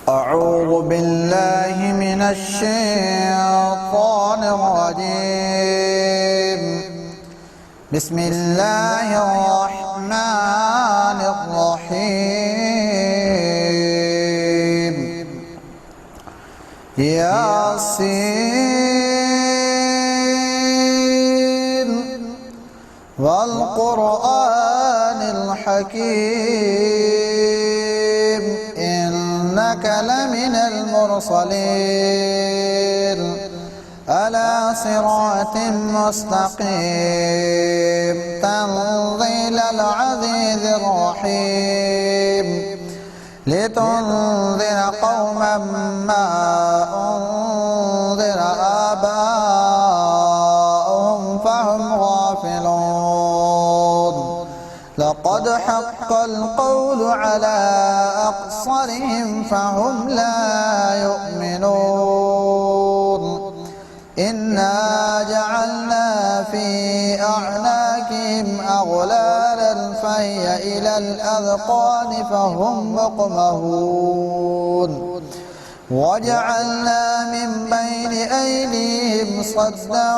أعوذ بالله من الشيطان الرجيم. بسم الله الرحمن الرحيم. ياسين والقرآن الحكيم إنك لمن المرسلين على صراط مستقيم تنزيل العزيز الرحيم لتنذر قوما ما أنذر آباؤهم فهم غافلون. لقد حق القول على أكثرهم فهم لا يؤمنون. إنا جعلنا في أعناقهم أغلالا فهي إلى الأذقان فهم مقمحون. وجعلنا من بين أيديهم صدا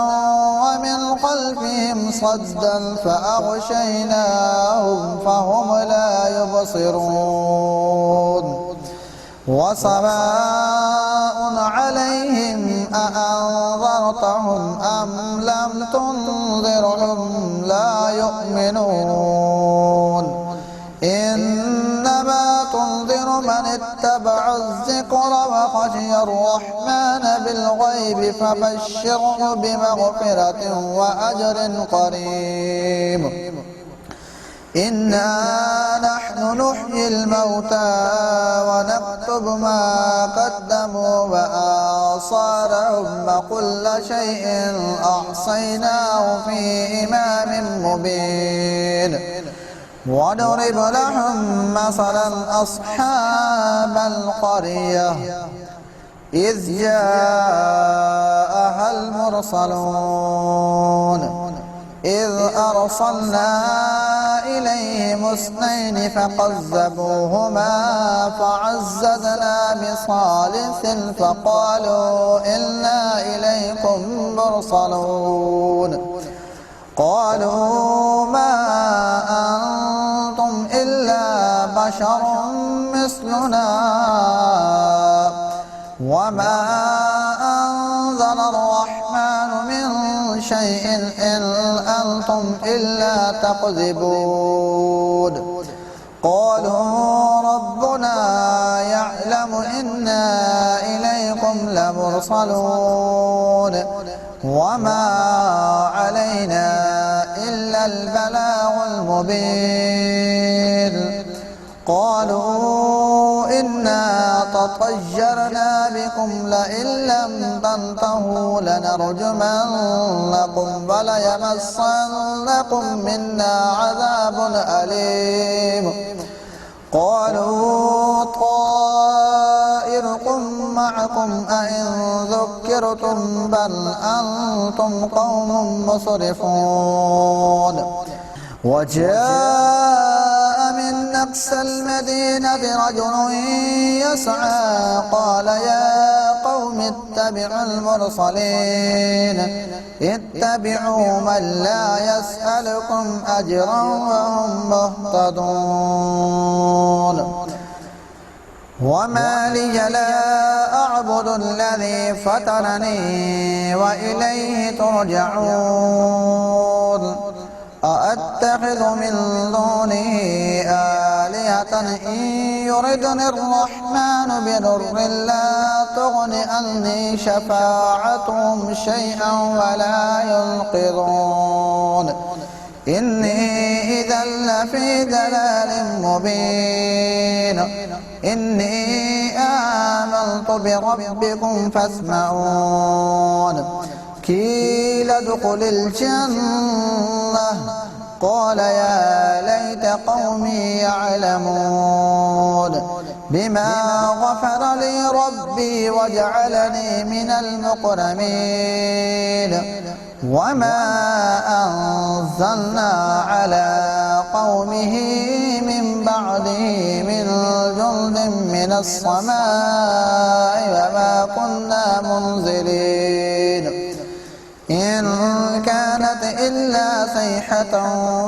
ومن خلفهم صدا فأغشيناهم فهم لا يبصرون. وسواء عليهم أأنذرتهم أم لم تنذرهم لا يؤمنون. إنما تنذر من اتبع الذكر وخشي الرحمن بالغيب فبشره بمغفرة وأجر قريب. إنا نحن نحيي الموتى ونكتب ما قدموا وآثارهم وكل شيء أحصيناه في إمام مبين. واضرب لهم مثلا أصحاب القرية إذ جاءها المرسلون إذ أرسلنا إليهم اثنين فكذبوهما فعززنا بثالث فقالوا إنا إليكم مرسلون. قالوا ما أنتم إلا بشر مثلنا وما أنزل الرحمن من شيء إن أنتم إلا تكذبون. قالوا ربنا يعلم إنا إليكم لمرسلون وما علينا إلا البلاغ المبين. قالوا إنا تطيرنا بكم لئن لم تنتهوا لنرجمنكم وليمسنكم منا عذاب أليم. قالوا طائركم معكم أئن ذكرتم بل أنتم قوم مسرفون. وجاء من أقصى المدينة رجل يسعى قال يا قوم اتبعوا المرسلين اتبعوا من لا يسألكم أجرا وهم مهتدون. وما لي لا أعبد الذي فطرني وإليه ترجعون. أأتخذ من دونه آلهة إن يردني الرحمن بضر لا تغن عني شفاعتهم شيئا ولا ينقذون. إني إذا لفي ضلال مبين. إني آمنت بربكم فاسمعون. قيل ادخل الجنة قال يا ليت قومي يعلمون بما غفر لي ربي وجعلني من المكرمين. وما أنزلنا على قومه من بعده من جند من السماء وما كنا منزلين إن كانت إلا صيحة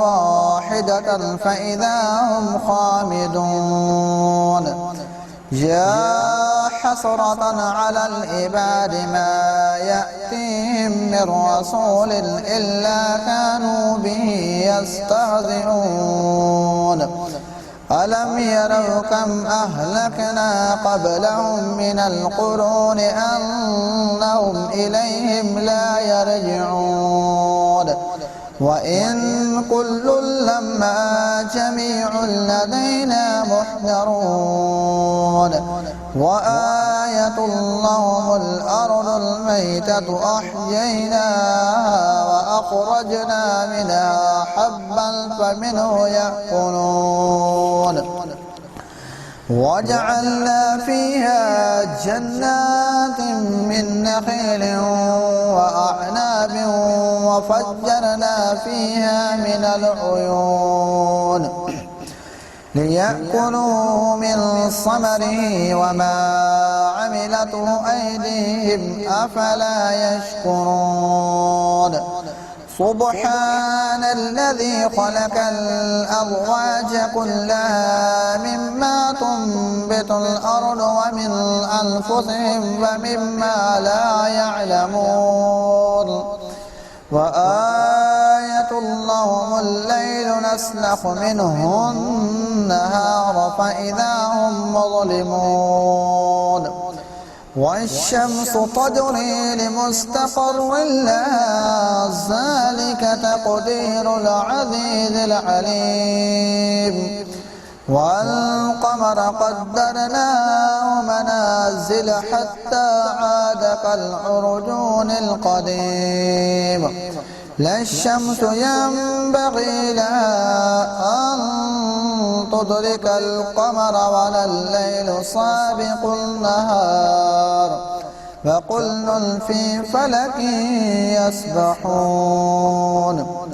واحدة فإذا هم خامدون يا حسرة على العباد ما يأتيهم من رسول إلا كانوا به يستهزئون ألم يروا كم أهلكنا قبلهم من القرون أنهم إليهم لا يرجعون وإن كل لما جميع لدينا محضرون وآية لهم الأرض الميتة أحييناها وأخرجنا منها حبا فمنه يأكلون وجعلنا فيها جنات من نخيل وأعناب وفجرنا فيها من العيون ليأكلوا من ثمره وما عملته أيديهم أفلا يشكرون سبحان الذي خلق الأزواج كلها مما تنبت الأرض ومن أنفسهم ومما لا يعلمون وآية لهم الليل نسلخ منه النهار فإذا هم مظلمون والشمس تجري لمستقر لها ذلك تقدير العزيز العليم والقمر قدرناه منازل حتى عاد كالعرجون القديم لا الشمس ينبغي لها أن تدرك القمر ولا الليل سابق النهار وكل في فلك يسبحون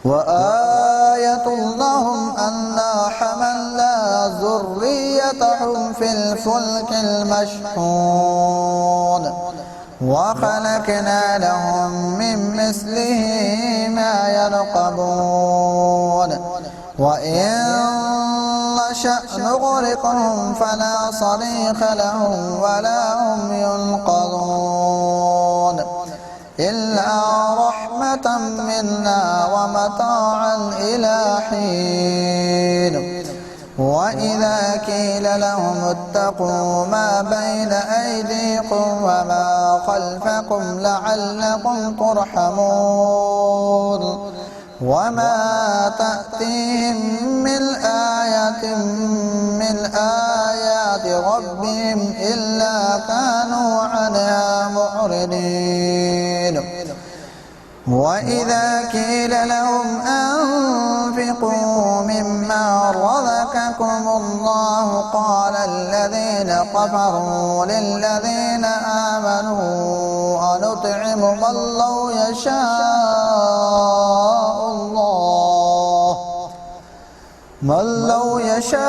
وآية لهم أنا حملنا ذريتهم في الفلك المشحون وخلقنا لهم من مثله ما يركبون وإن نشأ نغرقهم فلا صريخ لهم ولا هم ينقذون إلا رحمة منا ومتاعا إلى حين وإذا قيل لهم اتقوا ما بين أيديكم وما خلفكم لعلكم ترحمون وما تأتيهم من آية من آيات ربهم إلا كانوا عنها معرضين وإذا قيل لهم أنفقوا مما رزقكم الله قال الذين كفروا للذين آمنوا أنطعم من لو يشاء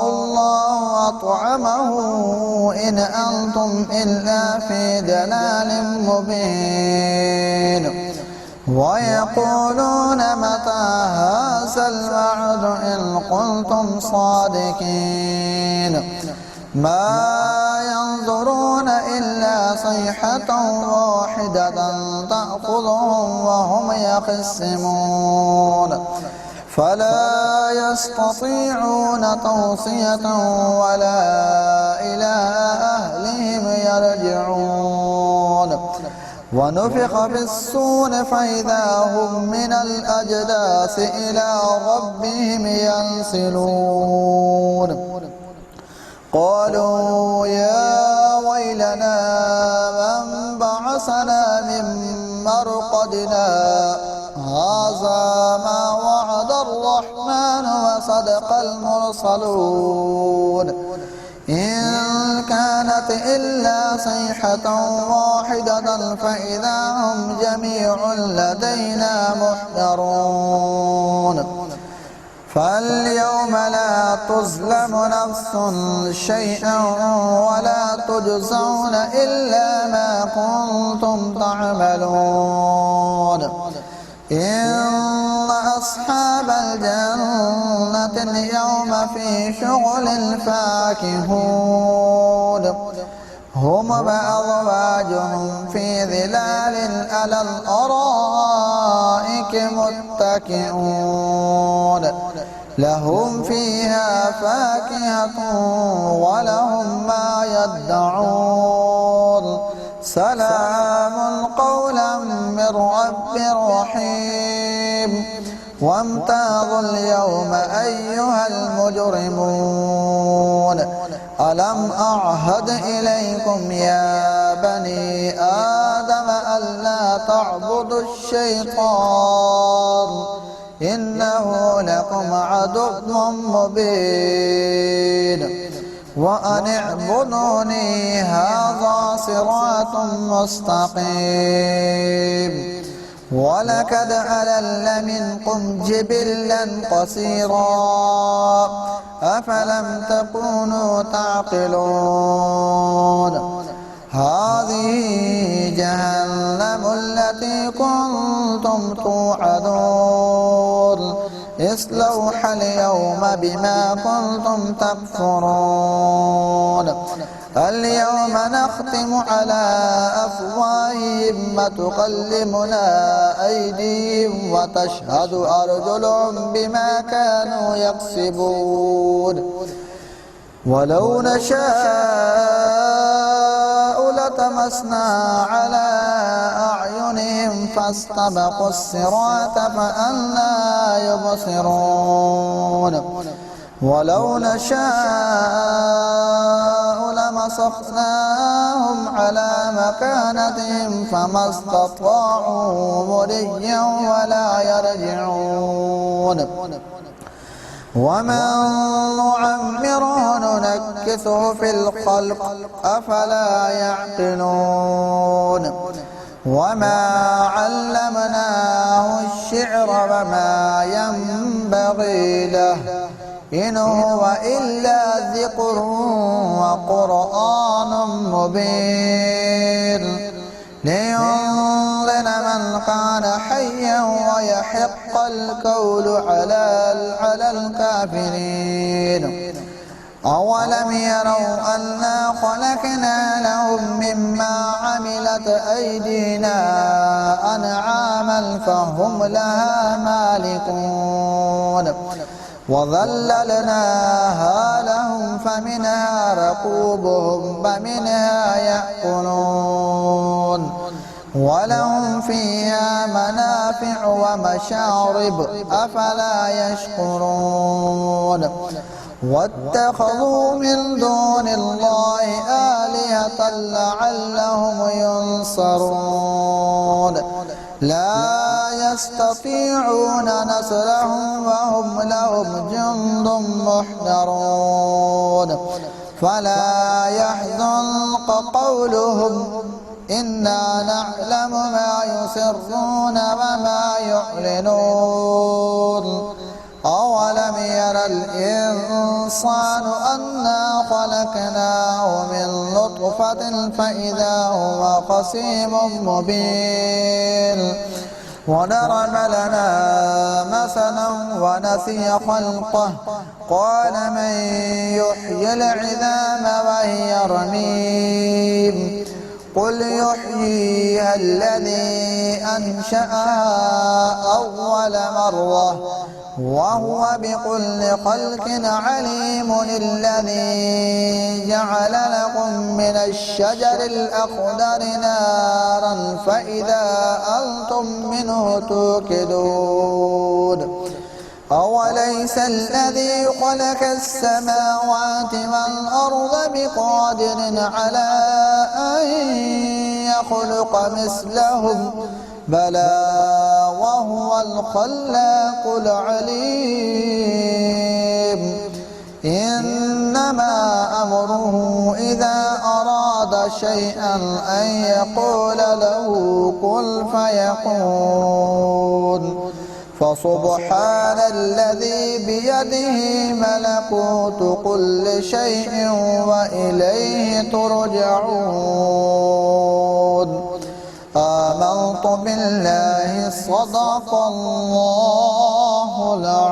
الله أطعمه إن أنتم إلا في ضلال مبين ويقولون متى هذا الوعد إن كنتم صادقين ما ينظرون إلا صيحة واحدة تأخذهم وهم يخصمون فلا يستطيعون توصية ولا إلى أهلهم يرجعون ونفخ بالصور فإذا هم من الأجداث إلى ربهم ينسلون قالوا يا ويلنا من بعثنا من مرقدنا هذا ما وعد الرحمن وصدق المرسلون إن كانت إلا صيحة واحدة فإذا هم جميع لدينا محضرون فاليوم لا تظلم نفس شيئا ولا تجزون إلا ما كنتم تعملون إن أصحاب الجنة اليوم في شغل فاكهون هم وأزواجهم في ظلال على الأرائك متكئون لهم فيها فاكهة ولهم ما يدعون سلام قولا من رب رحيم وامتازوا اليوم أيها المجرمون ألم أعهد إليكم يا بني آدم ألا تعبدوا الشيطان إنه لكم عدو مبين وأن اعبدوني هذا صراط مستقيم ولقد أضل منكم جبلا قصيرا أفلم تكونوا تعقلون هذه جهنم التي كنتم توعدون اصلوها اليوم بما كنتم تكفرون اليوم نختم على أفواههم وتكلمنا أيديهم وتشهد أرجلهم بما كانوا يكسبون ولو نشاء لطمسنا على أعينهم فاستبقوا الصراط فأنى يبصرون ولو نشاء لمسخناهم على مكانتهم فما استطاعوا مضيا ولا يرجعون ومن نعمره ننكثه في الخلق أفلا يعقلون وما علمناه الشعر وما ينبغي له إن هو إلا ذكر وقرآن مبين لينذر من كان حيا ويحق القول على الكافرين أولم يروا أنا خلقنا لهم مما عملت أيدينا أنعاما فهم لها مالكون وظللناها لهم فمنها ركوبهم ومنها يأكلون ولهم فيها منافع ومشارب أفلا يشكرون واتخذوا من دون الله آلهة لعلهم ينصرون لا يستطيعون نصرهم وهم لهم جند محضرون فلا يحزنك قولهم إنا نعلم ما يسرون وما يعلنون أولم ير الإنسان أنا خلقناه من نطفة فإذا هو خصيم مبين وضرب لنا مثلا ونسي خلقه قال من يحيي العظام وهي رميم قل يحييها الذي أنشأها أول مرة وهو بكل خلق عليم الذي جعل لكم من الشجر الأخضر نارا فإذا أنتم منه توقدون أوليس الذي خلق السماوات والأرض بقادر على أن يخلق مثلهم بلى وهو الخلاق العليم إنما أمره إذا أراد شيئا أن يقول له كن فيكون فسبحان الذي بيده ملكوت كل شيء وإليه ترجعون آمنت بالله صدق الله العظيم.